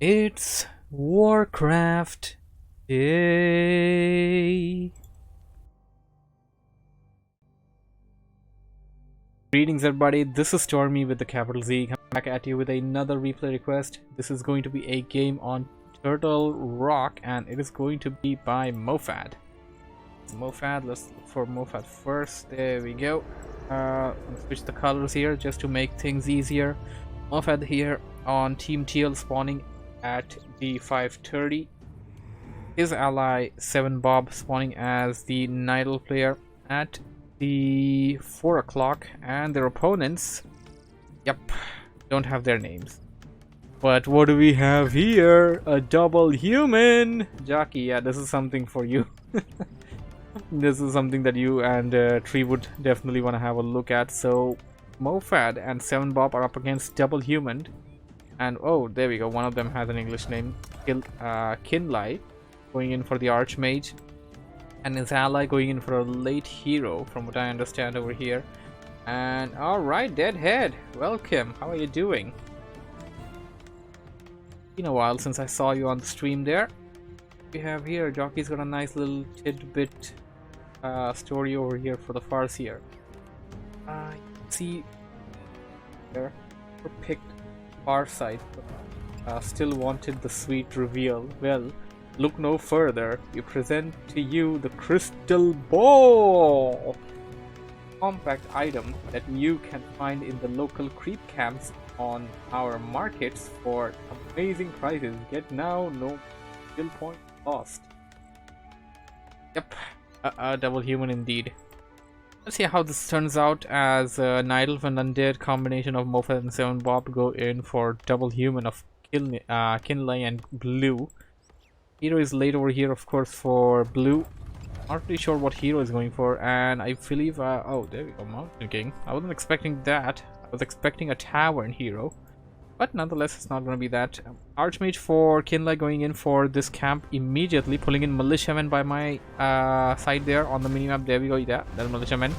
It's WarCraft Day. Greetings everybody, this is Stormy with the capital Z, coming back at you with another replay request. This is going to be a game on Turtle Rock and it is going to be by MoFaD. MoFaD, let's look for MoFaD first. There we go. Switch the colors here just to make things easier. MoFaD here on Team TL spawning at the 5:30. His ally SvenBob spawning as the Nidal player at the 4 o'clock, and their opponents, yep, don't have their names. But what do we have here? A double human! Jockey, yeah, this is something for you. This is something that you and Tree would definitely want to have a look at. So MoFaD and SvenBob are up against double human. And oh, there we go, one of them has an English name, Kinlai, going in for the Archmage, and his ally going in for a late hero, from what I understand over here. And alright, Deadhead, welcome, how are you doing? Been a while since I saw you on the stream there. We have here, Jockey's got a nice little tidbit story over here for the Farseer. See there, picked far side, still wanted the sweet reveal. Well, look no further, we present to you the crystal ball, compact item that you can find in the local creep camps on our markets for amazing prices. Get now, no skill point lost. Yep, double human indeed. Let's see how this turns out, as Nidal and Undead combination of MoFaD and SvenBob go in for double human of Kinlai and Blue. Hero is late over here, of course, for Blue. Not really sure what hero is going for, and I believe, oh, there we go, Mountain King. I wasn't expecting that. I was expecting a Tavern hero, but nonetheless, it's not going to be that. Archmage for Kinlai going in for this camp immediately, pulling in Militiamen by my side there on the minimap. There we go, yeah, that's Militiamen.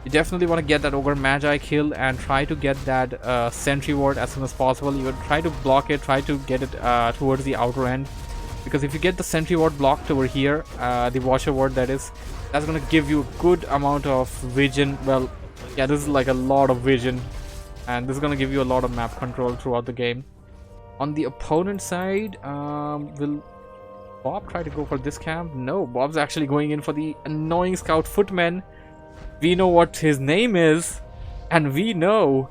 You definitely want to get that Ogre Magi kill and try to get that Sentry Ward as soon as possible. You would try to block it, try to get it towards the outer end. Because if you get the Sentry Ward blocked over here, the Watcher Ward that is, that's going to give you a good amount of vision. Well, yeah, this is like a lot of vision. And this is going to give you a lot of map control throughout the game. On the opponent side, will Bob try to go for this camp? No, Bob's actually going in for the annoying Scout Footman. We know what his name is, and we know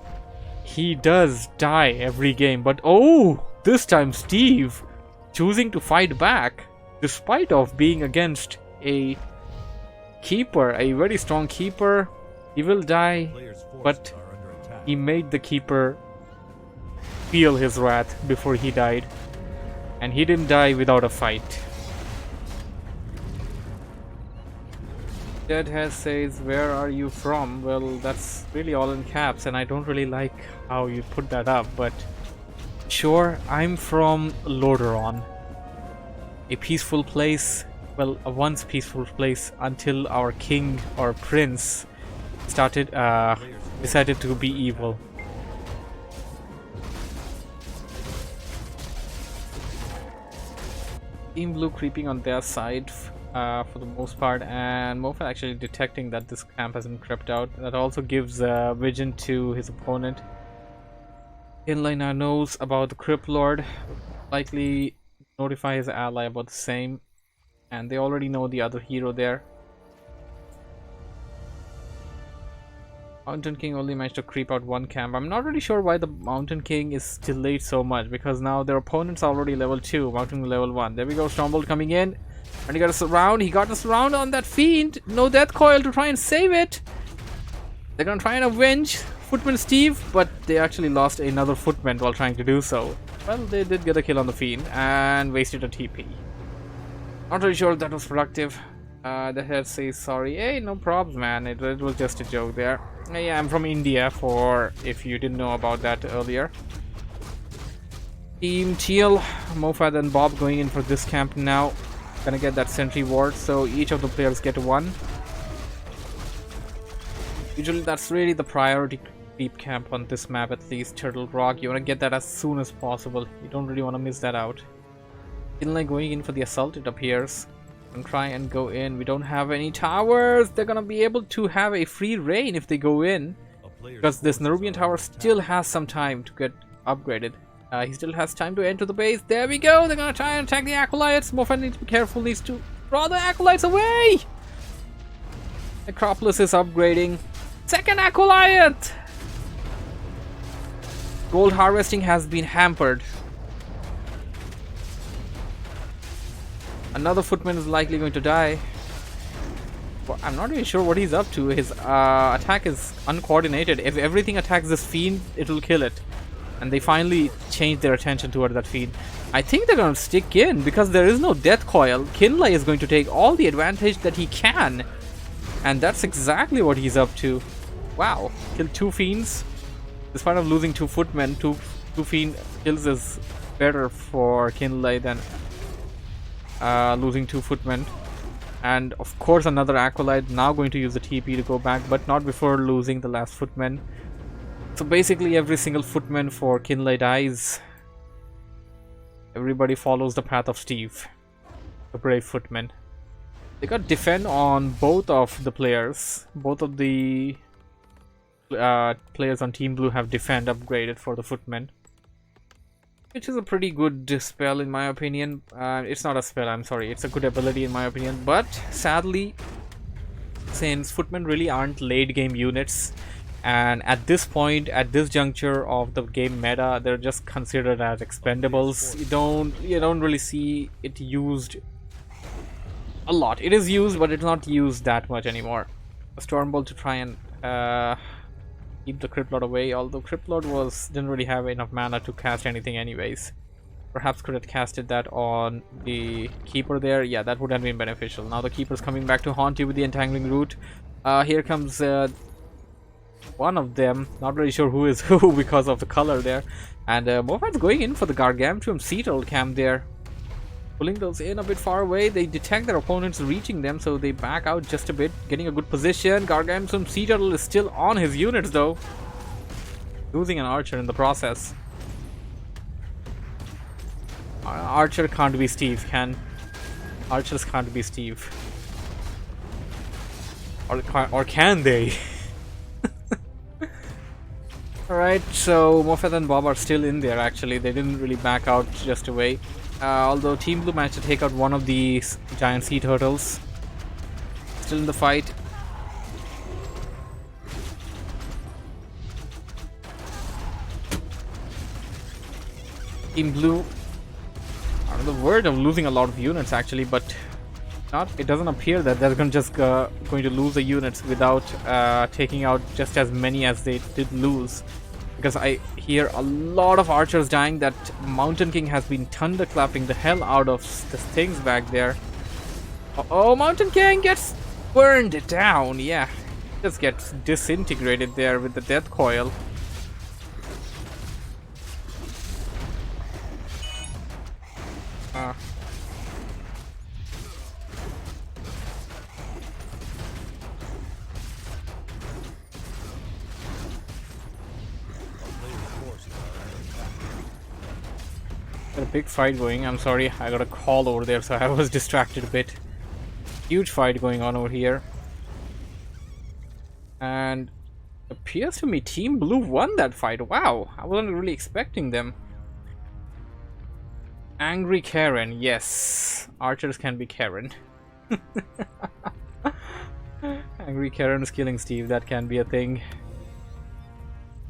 he does die every game. But oh, this time Steve choosing to fight back despite of being against a keeper, a very strong keeper. He will die, but he made the keeper feel his wrath before he died, and he didn't die without a fight. Deadhead says, where are you from? Well, that's really all in caps, and I don't really like how you put that up, but sure, I'm from Lordaeron, a peaceful place, well, a once peaceful place until our king or prince started decided to be evil. Team Blue creeping on their side for the most part, and MoFaD actually detecting that this camp hasn't crept out. That also gives vision to his opponent. Kinlai now knows about the Crypt Lord, likely notify his ally about the same, and they already know the other hero there. Mountain King only managed to creep out one camp. I'm not really sure why the Mountain King is delayed so much, because now their opponent's already level 2, Mountain level 1. There we go, Stormbolt coming in, and he got a surround. He got a surround on that Fiend. No Death Coil to try and save it. They're gonna try and avenge Footman Steve, but they actually lost another Footman while trying to do so. Well, they did get a kill on the Fiend and wasted a TP. Not really sure if that was productive. The head says sorry. Hey, no problems, man. It was just a joke there. Yeah, I'm from India, for if you didn't know about that earlier. Team TL, MoFaD and Bob going in for this camp now. Gonna get that Sentry Ward, so each of the players get one. Usually that's really the priority deep camp on this map at least. Turtle Rock. You want to get that as soon as possible. You don't really want to miss that out. Kinlai going in for the assault, it appears. And try and go in. We don't have any towers. They're gonna be able to have a free reign if they go in, because this Nerubian tower still has some time to get upgraded. He still has time to enter the base. There we go. They're gonna try and attack the acolytes. MoFaD needs to be careful. Needs to draw the acolytes away. Necropolis is upgrading. Second acolyte. Gold harvesting has been hampered. Another footman is likely going to die. Well, I'm not really sure what he's up to. His attack is uncoordinated. If everything attacks this fiend, it'll kill it. And they finally changed their attention toward that fiend. I think they're going to stick in because there is no death coil. Kinlai is going to take all the advantage that he can. And that's exactly what he's up to. Wow. Killed 2 fiends. Despite of losing 2 footmen, two fiend kills is better for Kinlai than losing 2 footmen. And of course another acolyte now going to use the TP to go back, but not before losing the last footman. So basically every single footman for Kinlai dies. Everybody follows the path of Steve, the brave footman. They got defend on both of the players. Both of the players on Team Blue have defend upgraded for the footmen, which is a pretty good spell in my opinion. It's not a spell, I'm sorry, it's a good ability in my opinion, but sadly, since footmen really aren't late game units, and at this point, at this juncture of the game meta, they're just considered as expendables. You don't really see it used a lot. It is used, but it's not used that much anymore. A Stormbolt to try and keep the Crypt Lord away, although Crypt Lord didn't really have enough mana to cast anything anyways. Perhaps could have casted that on the Keeper there. Yeah, that would have been beneficial. Now the Keeper's coming back to haunt you with the Entangling Root. Here comes one of them. Not really sure who is who because of the color there. And MoFaD's going in for the Gargantuan Sea Turtle camp there. Pulling those in a bit far away. They detect their opponents reaching them, so they back out just a bit, getting a good position. Gargantuan Sea Turtle is still on his units though, losing an archer in the process. Archer can't be Steve, archers can't be Steve, or can they? Alright, so MoFaD and Bob are still in there actually. They didn't really back out just away. Although Team Blue managed to take out one of these giant sea turtles. Still in the fight. Team Blue are on the verge of losing a lot of units actually, but it doesn't appear that they're going to lose the units without taking out just as many as they did lose. Because I hear a lot of archers dying. That Mountain King has been thunderclapping the hell out of the things back there. Oh, Mountain King gets burned down. Yeah, just gets disintegrated there with the death coil. A big fight going. I'm sorry, I got a call over there, so I was distracted a bit. Huge fight going on over here. And appears to me Team Blue won that fight. Wow, I wasn't really expecting them. Angry Karen, yes. Archers can be Karen. Angry Karen is killing Steve, that can be a thing.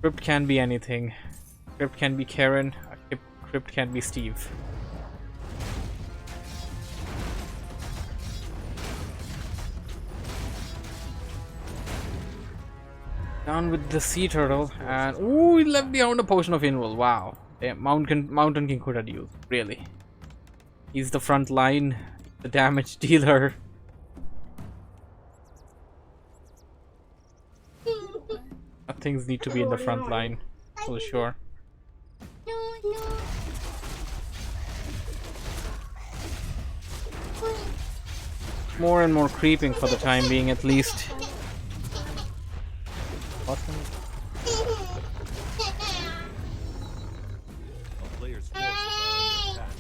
Crypt can be anything. Crypt can be Karen. Crypt can be Steve. Down with the sea turtle, and ooh, he left behind a potion of invul. Wow, yeah, Mountain King could have used, really. He's the front line, the damage dealer. Things need to be in the front line for sure. More and more creeping for the time being, at least. Awesome. player's forces are under attack.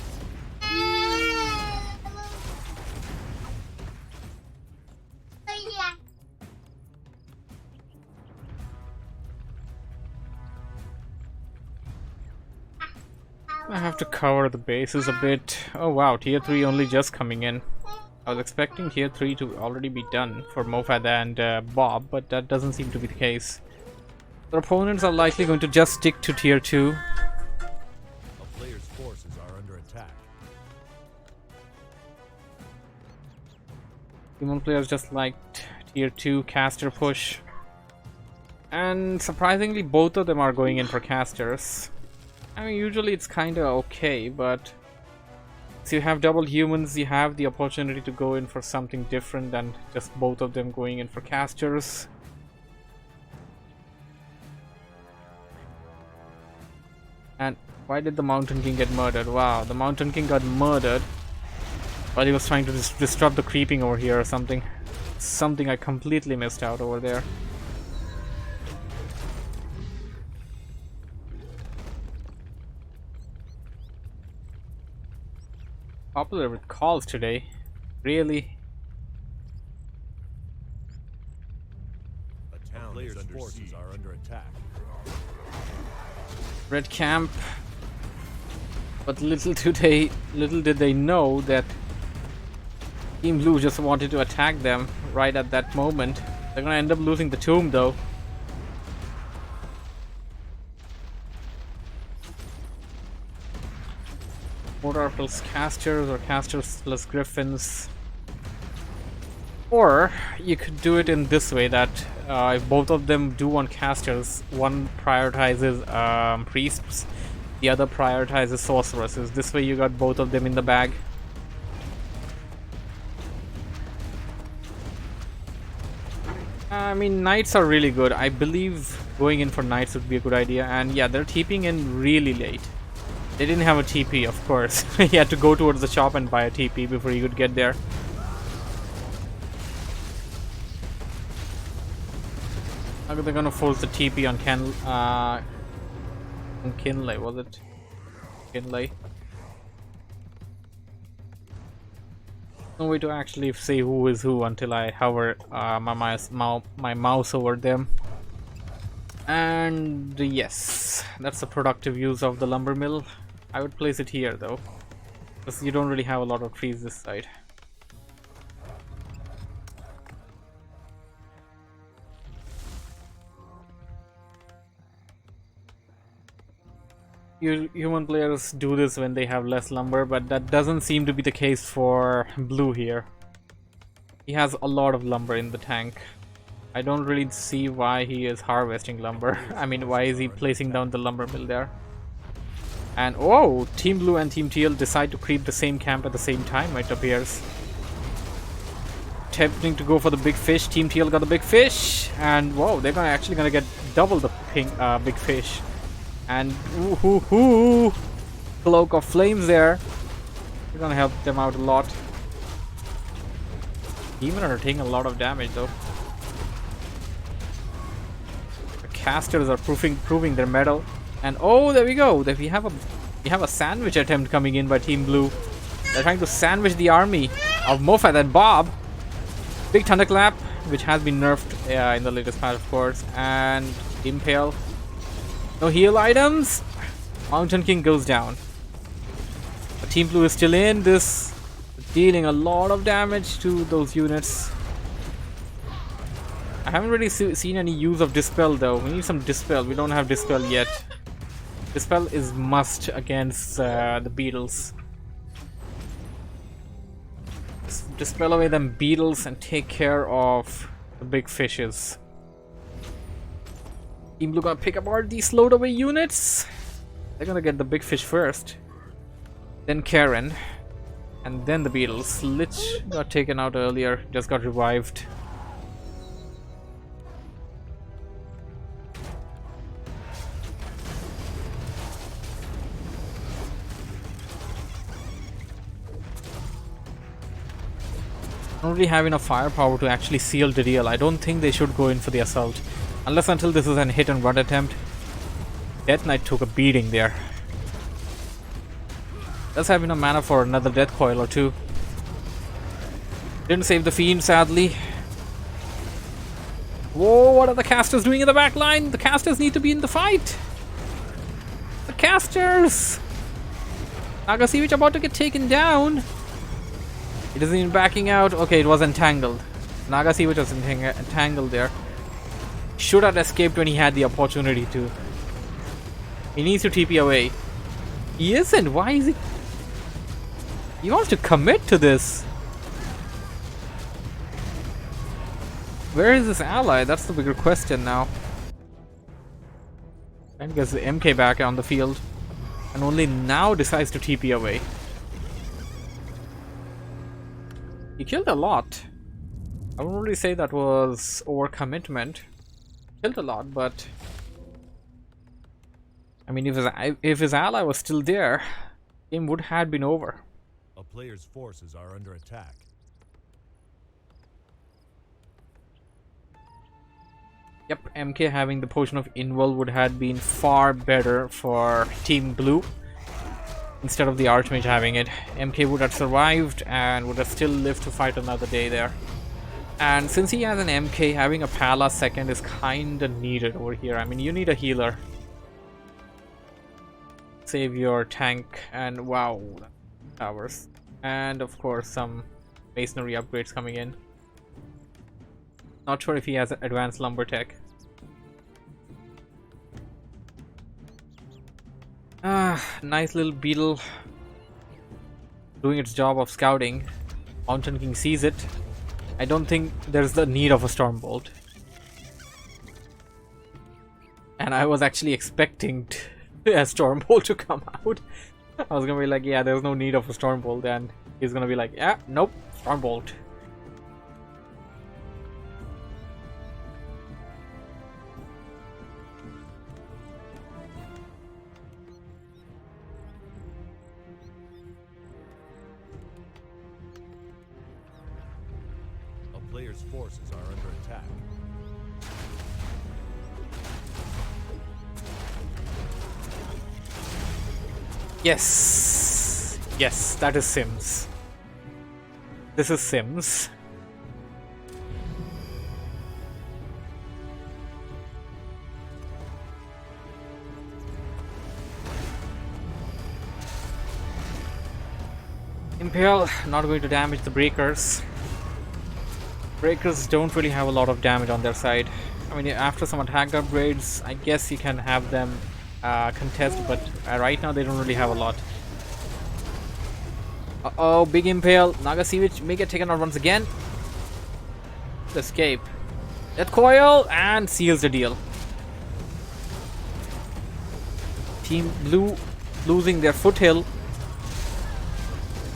I have to cover the bases a bit. Oh wow, tier 3 only just coming in. I was expecting tier 3 to already be done for MoFaD and Bob, but that doesn't seem to be the case. The opponents are likely going to just stick to tier 2. A player's forces are under attack. Human players just liked tier 2 caster push. And surprisingly, both of them are going in for casters. I mean, usually it's kinda okay, but if you have double humans, you have the opportunity to go in for something different than just both of them going in for casters. And why did the Mountain King get murdered? Wow, the Mountain King got murdered while he was trying to disrupt the creeping over here or something. Something I completely missed out over there. Popular with calls today. Really? A town player's forces are under attack. Red camp. But little did they know that Team Blue just wanted to attack them right at that moment. They're gonna end up losing the tomb though. Mortar plus casters or casters plus griffins. Or you could do it in this way that if both of them do want casters, one prioritizes priests, the other prioritizes sorceresses. This way you got both of them in the bag. I mean, knights are really good. I believe going in for knights would be a good idea. And yeah, they're TPing in really late. They didn't have a TP, of course. He had to go towards the shop and buy a TP before he could get there. How are they gonna force the TP on Kinlai, was it? Kinlai? No way to actually say who is who until I hover my mouse over them. And yes, that's a productive use of the lumber mill. I would place it here though, because you don't really have a lot of trees this side. Human players do this when they have less lumber, but that doesn't seem to be the case for Blue here. He has a lot of lumber in the tank. I don't really see why he is harvesting lumber. I mean, why is he placing down the lumber mill there? And oh, Team Blue and Team Teal decide to creep the same camp at the same time, it appears. Attempting to go for the big fish. Team Teal got the big fish, and whoa, they're actually gonna get double the big fish. And ooh, cloak of flames there. We're gonna help them out a lot. Demon are taking a lot of damage though. The casters are proving their mettle. And oh, there we go. We have a sandwich attempt coming in by Team Blue. They're trying to sandwich the army of MoFaD and Bob. Big thunderclap, which has been nerfed in the latest patch, of course, and impale. No heal items. Mountain King goes down. But Team Blue is still in this, dealing a lot of damage to those units. I haven't really seen any use of Dispel though. We need some Dispel. We don't have Dispel yet. Dispel is must against the beetles. Dispel away them beetles and take care of the big fishes. Team Blue gonna pick apart these slowed away units. They're gonna get the big fish first. Then Karen. And then the beetles. Lich got taken out earlier, just got revived. Don't really have enough firepower to actually seal the deal. I don't think they should go in for the assault. Unless until this is an hit and run attempt. Death Knight took a beating there. Does have enough mana for another death coil or two. Didn't save the fiend, sadly. Whoa, what are the casters doing in the back line? The casters need to be in the fight. The casters! Nagasivich about to get taken down. It isn't even backing out. Okay, it was entangled. Nagasivich was entangled there. Should have escaped when he had the opportunity to. He needs to TP away. He isn't. Why is he? He wants to commit to this. Where is this ally? That's the bigger question now. And gets the MK back on the field. And only now decides to TP away. He killed a lot. I wouldn't really say that was overcommitment. Killed a lot, but I mean, if his ally was still there, game would have been over. A player's forces are under attack. Yep, MK having the potion of Invul would have been far better for Team Blue. Instead of the Archmage having it, MK would have survived and would have still lived to fight another day there. And since he has an MK, having a Pala second is kinda needed over here. I mean, you need a healer. Save your tank, and wow, towers. And of course some masonry upgrades coming in. Not sure if he has advanced lumber tech. Nice little beetle doing its job of scouting. Mountain King sees it. I don't think there's the need of a Stormbolt. And I was actually expecting a Stormbolt to come out. I was gonna be like, yeah, there's no need of a Stormbolt, and he's gonna be like, yeah, nope, Stormbolt. Player's forces are under attack. Yes. Yes, that is Sims. This is Sims. Impale not going to damage the breakers. Breakers don't really have a lot of damage on their side. I mean, after some attack upgrades, I guess you can have them contest, but right now they don't really have a lot. Uh-oh, big Impale. Nagasivich may get taken out once again. Escape. Death Coil, and seals the deal. Team Blue losing their foothill.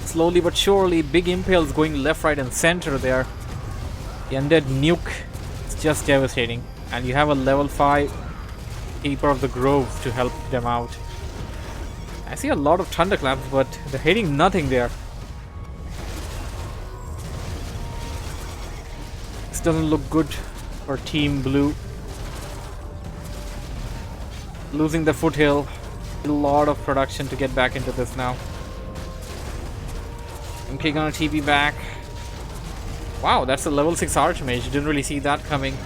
Slowly but surely, big Impale's going left, right, and center there. The Undead nuke is just devastating, and you have a level 5 Keeper of the Grove to help them out. I see a lot of thunderclaps, but they're hitting nothing there. This doesn't look good for Team Blue. Losing the foothill, a lot of production to get back into this now. MK gonna TP back. Wow, that's a level 6 Archmage. Didn't really see that coming.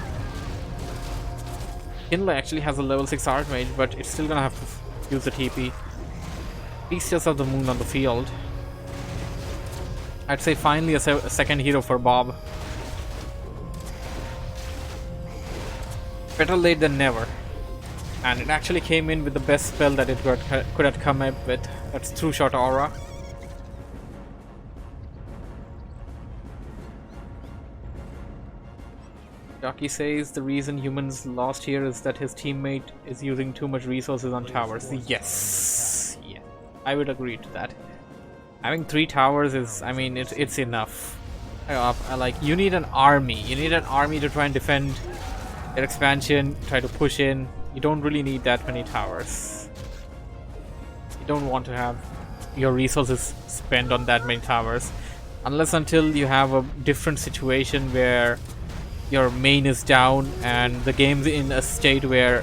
Kinlai actually has a level 6 Archmage, but it's still gonna have to use the TP. Beasts of the Moon on the field. I'd say finally a second hero for Bob. Better late than never. And it actually came in with the best spell that it could have come up with. That's True Shot Aura. Jockey says the reason humans lost here is that his teammate is using too much resources on towers. Yes. Yeah. I would agree to that. Having 3 towers is, I mean, it's enough. Like, you need an army. You need an army to try and defend their expansion, try to push in. You don't really need that many towers. You don't want to have your resources spent on that many towers. Unless until you have a different situation where your main is down and the game's in a state where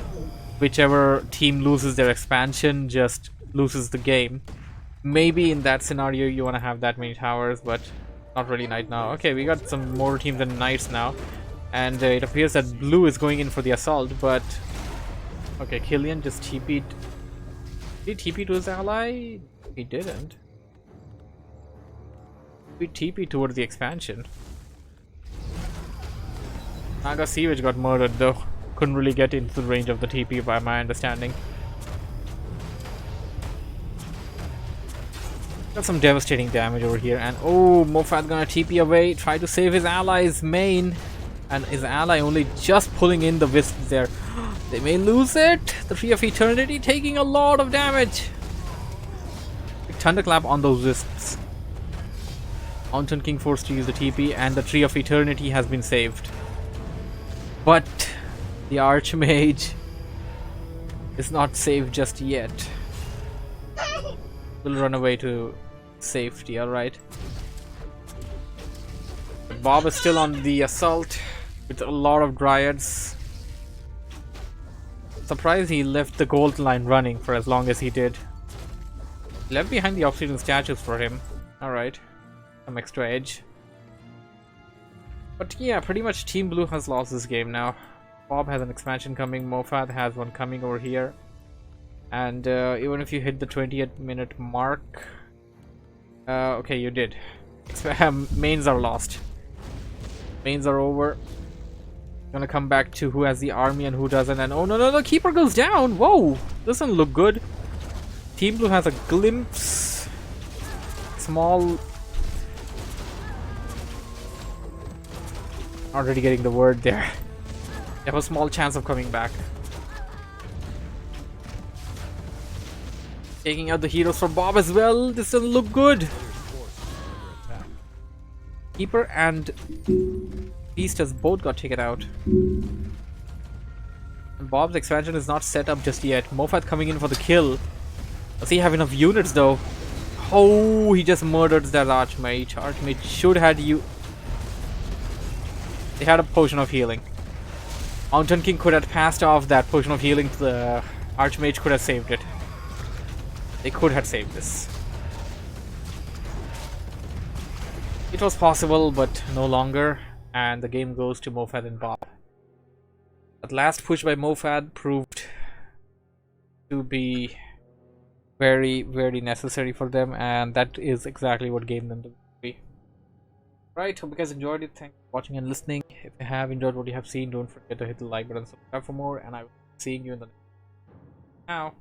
whichever team loses their expansion just loses the game. Maybe in that scenario you want to have that many towers, but not really right now. Okay, we got some more teams than knights now, and it appears that blue is going in for the assault, but okay, Killian just TP'd. Did he TP to his ally? He didn't. We TP towards the expansion. Naga Siege got murdered though. Couldn't really get into the range of the TP by my understanding. Got some devastating damage over here, and oh, MoFaD gonna TP away, try to save his ally's main, and his ally only just pulling in the wisps there. They may lose it. The Tree of Eternity taking a lot of damage. Big thunderclap on those wisps. Mountain King forced to use the TP, and the Tree of Eternity has been saved. But the Archmage is not saved just yet. Will run away to safety, alright. But Bob is still on the assault with a lot of dryads. Surprised he left the gold line running for as long as he did. Left behind the obsidian statues for him. Alright. Some extra edge. But yeah, pretty much Team Blue has lost this game now. Bob has an expansion coming, MoFaD has one coming over here. And even if you hit the 20th-minute mark... okay, you did. Mains are lost. Mains are over. Gonna come back to who has the army and who doesn't. And oh no, Keeper goes down! Whoa! Doesn't look good. Team Blue has a glimpse. Small... Already getting the word there. They have a small chance of coming back. Taking out the heroes for Bob as well. This doesn't look good. Keeper and Beasters both got taken out. And Bob's expansion is not set up just yet. MoFaD coming in for the kill. Does he have enough units though? Oh, he just murdered that Archmage. Archmage should have you. They had a potion of healing. Mountain King could have passed off that potion of healing to the Archmage, could have saved it. They could have saved this. It was possible, but no longer. And the game goes to MoFaD and Bob. That last push by MoFaD proved to be very, very necessary for them. And that is exactly what gained them the victory. Right, hope you guys enjoyed it. Thanks for watching and listening. If you have enjoyed what you have seen, don't forget to hit the like button, subscribe for more. And I will be seeing you in the next video. Now.